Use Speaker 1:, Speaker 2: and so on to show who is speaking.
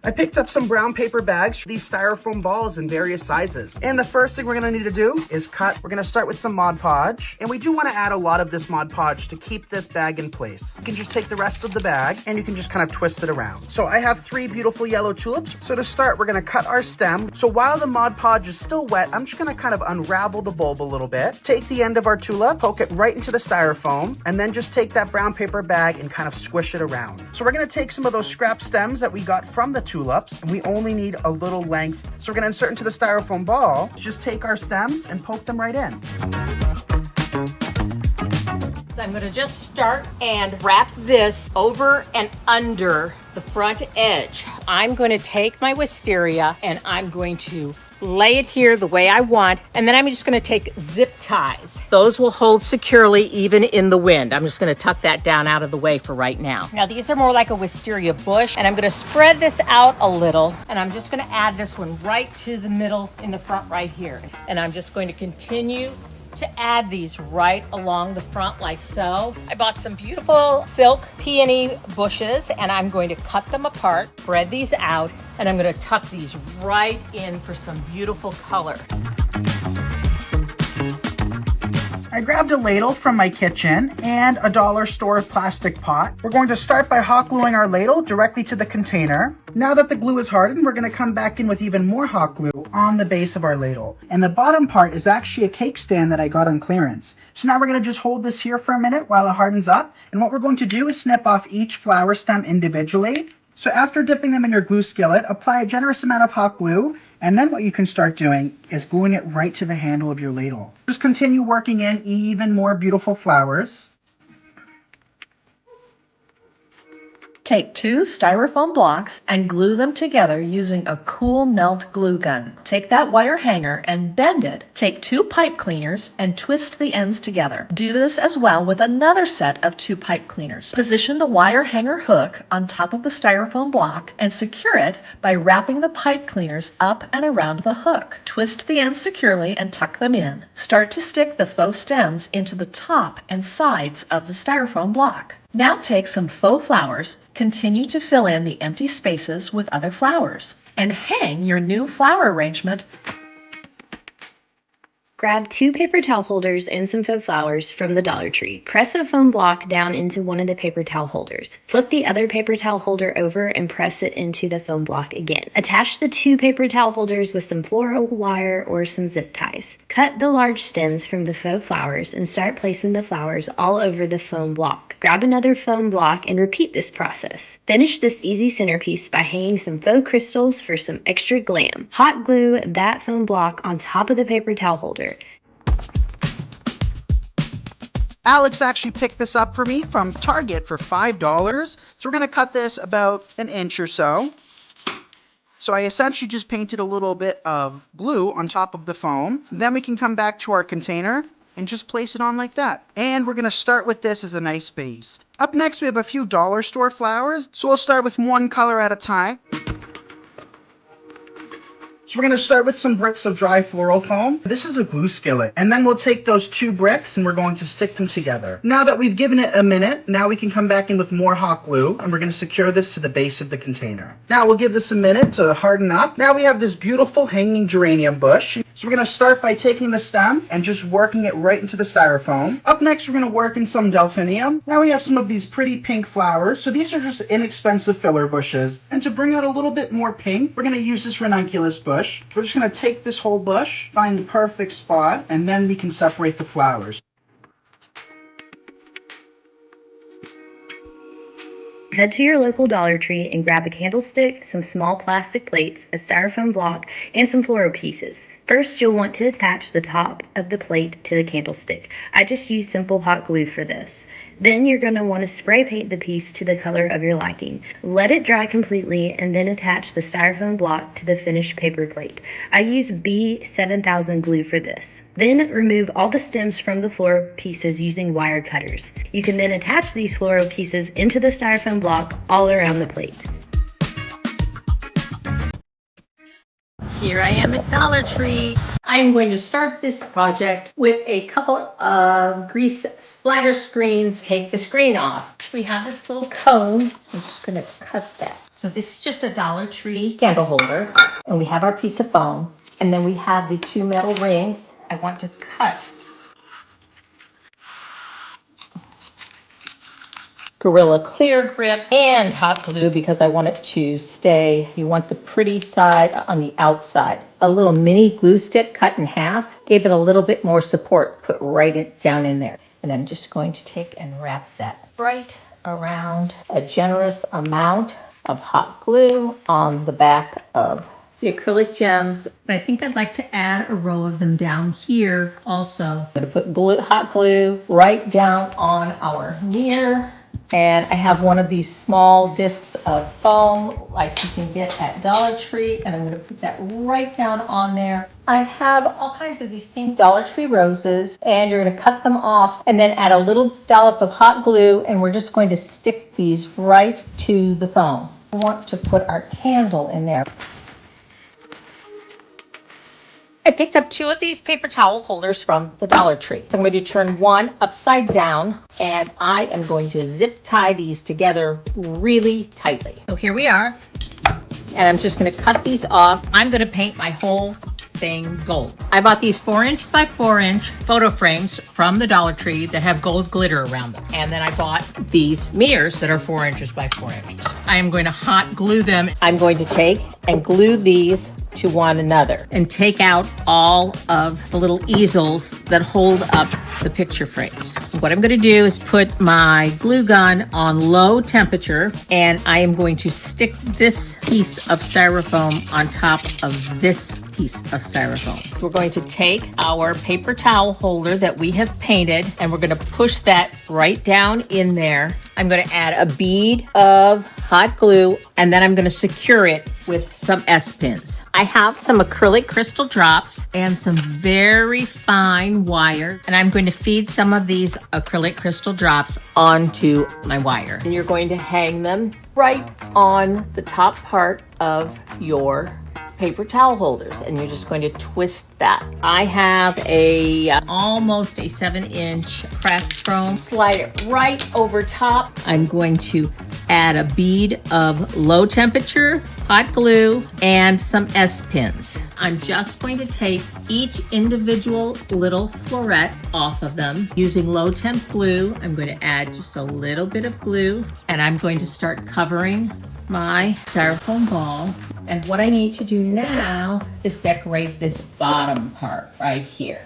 Speaker 1: I picked up some brown paper bags for these styrofoam balls in various sizes. And the first thing we're gonna need to do is cut. We're gonna start with some Mod Podge. And we do wanna add a lot of this Mod Podge to keep this bag in place. You can just take the rest of the bag and you can just kind of twist it around. So I have 3 beautiful yellow tulips. So to start, we're gonna cut our stem. So while the Mod Podge is still wet, I'm just gonna kind of unravel the bulb a little bit. Take the end of our tulip, poke it right into the styrofoam, and then just take that brown paper bag and kind of squish it around. So we're gonna take some of those scrap stems that we got from the tulips, and we only need a little length. So we're gonna insert into the styrofoam ball, just take our stems and poke them right in.
Speaker 2: So I'm gonna just start and wrap this over and under the front edge. I'm going to take my wisteria and I'm going to lay it here the way I want, and then I'm just going to take zip ties. Those will hold securely even in the wind. I'm just going to tuck that down out of the way for right now. Now these are more like a wisteria bush, and I'm going to spread this out a little, and I'm just going to add this one right to the middle in the front right here. And I'm just going to continue to add these right along the front like so. I bought some beautiful silk peony bushes, and I'm going to cut them apart, spread these out, and I'm going to tuck these right in for some beautiful color.
Speaker 1: I grabbed a ladle from my kitchen and a dollar store plastic pot. We're going to start by hot gluing our ladle directly to the container. Now that the glue is hardened, we're going to come back in with even more hot glue on the base of our ladle. And the bottom part is actually a cake stand that I got on clearance. So now we're going to just hold this here for a minute while it hardens up. And what we're going to do is snip off each flower stem individually. So after dipping them in your glue skillet, apply a generous amount of hot glue. And then what you can start doing is gluing it right to the handle of your ladle. Just continue working in even more beautiful flowers.
Speaker 3: Take 2 styrofoam blocks and glue them together using a cool melt glue gun. Take that wire hanger and bend it. Take 2 pipe cleaners and twist the ends together. Do this as well with another set of 2 pipe cleaners. Position the wire hanger hook on top of the styrofoam block and secure it by wrapping the pipe cleaners up and around the hook. Twist the ends securely and tuck them in. Start to stick the faux stems into the top and sides of the styrofoam block. Now take some faux flowers, continue to fill in the empty spaces with other flowers, and hang your new flower arrangement.
Speaker 4: Grab 2 paper towel holders and some faux flowers from the Dollar Tree. Press a foam block down into one of the paper towel holders. Flip the other paper towel holder over and press it into the foam block again. Attach the 2 paper towel holders with some floral wire or some zip ties. Cut the large stems from the faux flowers and start placing the flowers all over the foam block. Grab another foam block and repeat this process. Finish this easy centerpiece by hanging some faux crystals for some extra glam. Hot glue that foam block on top of the paper towel holder.
Speaker 1: Alex actually picked this up for me from Target for $5. So we're going to cut this about an inch or so. So I essentially just painted a little bit of glue on top of the foam. Then we can come back to our container and just place it on like that. And we're going to start with this as a nice base. Up next, we have a few dollar store flowers. So we'll start with one color at a time. So we're going to start with some bricks of dry floral foam. This is a glue skillet. And then we'll take those 2 bricks and we're going to stick them together. Now that we've given it a minute, now we can come back in with more hot glue and we're going to secure this to the base of the container. Now we'll give this a minute to harden up. Now we have this beautiful hanging geranium bush. So we're going to start by taking the stem and just working it right into the styrofoam. Up next, we're going to work in some delphinium. Now we have some of these pretty pink flowers. So these are just inexpensive filler bushes. And to bring out a little bit more pink, we're going to use this ranunculus bush. We're just going to take this whole bush, find the perfect spot, and then we can separate the flowers.
Speaker 4: Head to your local Dollar Tree and grab a candlestick, some small plastic plates, a styrofoam block, and some floral pieces. First, you'll want to attach the top of the plate to the candlestick. I just used simple hot glue for this. Then you're going to want to spray paint the piece to the color of your liking. Let it dry completely and then attach the styrofoam block to the finished paper plate. I use B7000 glue for this. Then remove all the stems from the floral pieces using wire cutters. You can then attach these floral pieces into the styrofoam block all around the plate.
Speaker 2: Here I am at Dollar Tree. I'm going to start this project with a couple of grease splatter screens. Take the screen off. We have this little cone, so I'm just going to cut that So this is just a Dollar Tree candle holder, and we have our piece of foam, and then we have the 2 metal rings. I want to cut Gorilla Clear Grip and hot glue because I want it to stay. You want the pretty side on the outside. A little mini glue stick cut in half gave it a little bit more support. Put down in there. And I'm just going to take and wrap that right around a generous amount of hot glue on the back of the acrylic gems. But I think I'd like to add a row of them down here also. I'm going to put hot glue right down on our mirror. And I have one of these small discs of foam like you can get at Dollar Tree, and I'm going to put that right down on there. I have all kinds of these pink Dollar Tree roses, and you're going to cut them off and then add a little dollop of hot glue, and we're just going to stick these right to the foam. We want to put our candle in there. I picked up 2 of these paper towel holders from the Dollar Tree. So I'm going to turn one upside down, and I am going to zip tie these together really tightly. So here we are, and I'm just going to cut these off. I'm going to paint my whole thing gold. I bought these 4" by 4" photo frames from the Dollar Tree that have gold glitter around them. And then I bought these mirrors that are 4" by 4". I am going to hot glue them. I'm going to take and glue these to one another and take out all of the little easels that hold up the picture frames. What I'm going to do is put my glue gun on low temperature, and I am going to stick this piece of styrofoam on top of this piece of styrofoam. We're going to take our paper towel holder that we have painted, and we're going to push that right down in there. I'm going to add a bead of hot glue, and then I'm going to secure it with some S-pins. I have some acrylic crystal drops and some very fine wire, and I'm going to feed some of these acrylic crystal drops onto my wire. And you're going to hang them right on the top part of your paper towel holders, and you're just going to twist that. I have almost a 7" craft foam. Slide it right over top. I'm going to add a bead of low temperature hot glue and some S-pins. I'm just going to take each individual little floret off of them using low temp glue. I'm going to add just a little bit of glue, and I'm going to start covering my styrofoam ball. And what I need to do now is decorate this bottom part right here.